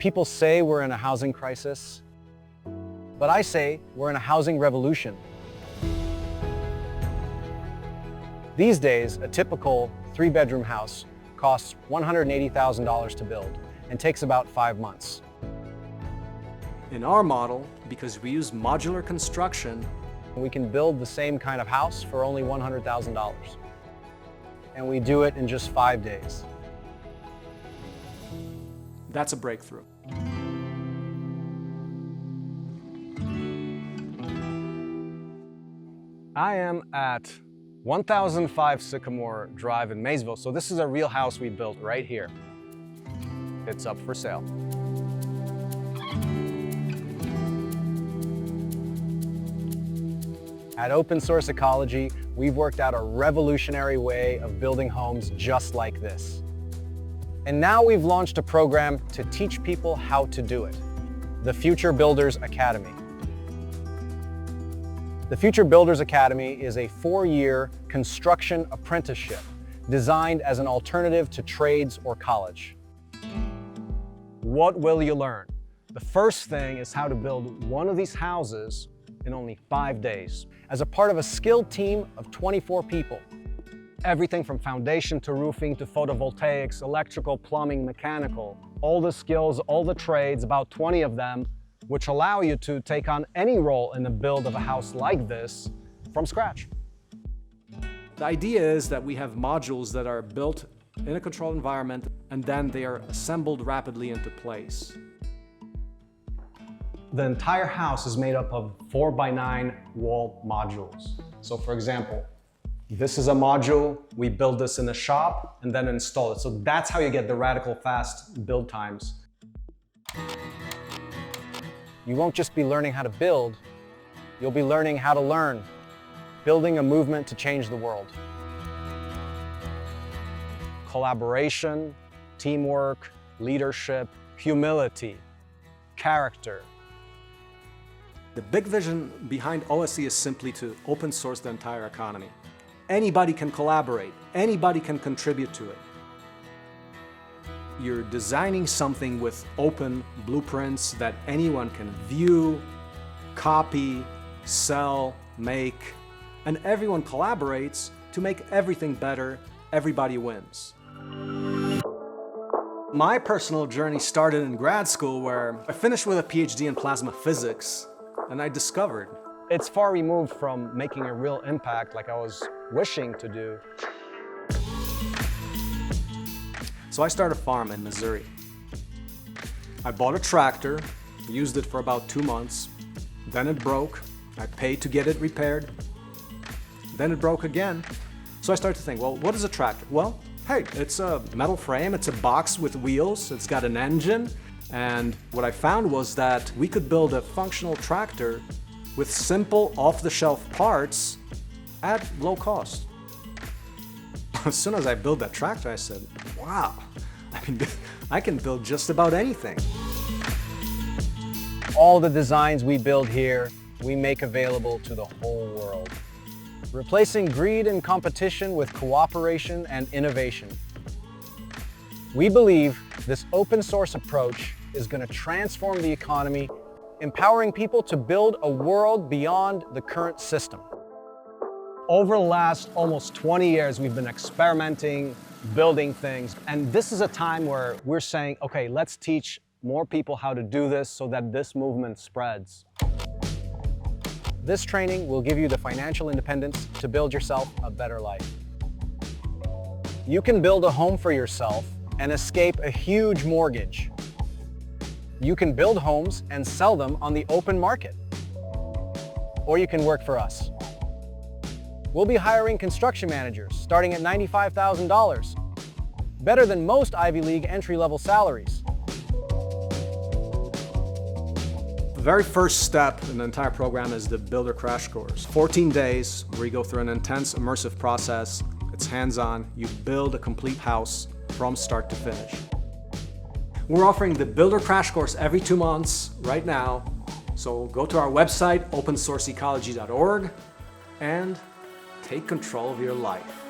People say we're in a housing crisis, but I say we're in a housing revolution. These days, a typical 3-bedroom house costs $180,000 to build and takes about 5 months. In our model, because we use modular construction, We can build the same kind of house for only $100,000. And we do it in just 5 days. that's a breakthrough. I am at 1005 Sycamore Drive in Maysville. So this is a real house we built right here. It's up for sale. At Open Source Ecology, we've worked out a revolutionary way of building homes just like this. And now we've launched a program to teach people how to do it, the Future Builders Academy. The Future Builders Academy is a 4-year construction apprenticeship designed as an alternative to trades or college. What will you learn? The first thing is how to build one of these houses in only 5 days as a part of a skilled team of 24 people. Everything from foundation to roofing to photovoltaics, electrical, plumbing, mechanical, all the skills, all the trades, about 20 of them, which allow you to take on any role in the build of a house like this from scratch. The idea is that we have modules that are built in a controlled environment and then they are assembled rapidly into place. The entire house is made up of 4x9 wall modules. So for example, this is a module, we build this in a shop and then install it. So that's how you get the radical fast build times. You won't just be learning how to build, you'll be learning how to learn, building a movement to change the world. Collaboration, teamwork, leadership, humility, character. The big vision behind OSE is simply to open source the entire economy. Anybody can collaborate, anybody can contribute to it. You're designing something with open blueprints that anyone can view, copy, sell, make, and everyone collaborates to make everything better. Everybody wins. My personal journey started in grad school where I finished with a PhD in plasma physics, and I discovered it's far removed from making a real impact like I was wishing to do. So I started a farm in Missouri. I bought a tractor, used it for about 2 months, then it broke. I paid to get it repaired, then it broke again. So I started to think, well, what is a tractor? Well, hey, it's a metal frame, it's a box with wheels, it's got an engine, and what I found was that we could build a functional tractor with simple off-the-shelf parts at low cost. As soon as I built that tractor, I said, wow, I can build just about anything. All the designs we build here, we make available to the whole world. Replacing greed and competition with cooperation and innovation. We believe this open source approach is going to transform the economy, empowering people to build a world beyond the current system. Over the last almost 20 years, we've been experimenting, building things, and this is a time where we're saying, okay, let's teach more people how to do this so that this movement spreads. This training will give you the financial independence to build yourself a better life. You can build a home for yourself and escape a huge mortgage. You can build homes and sell them on the open market. Or you can work for us. We'll be hiring construction managers starting at $95,000, better than most Ivy League entry-level salaries. The very first step in the entire program is the Builder Crash Course. 14 days where you go through an intense immersive process. It's hands-on. You build a complete house from start to finish. We're offering the Builder Crash Course every 2 months right now. So go to our website, opensourceecology.org, and take control of your life.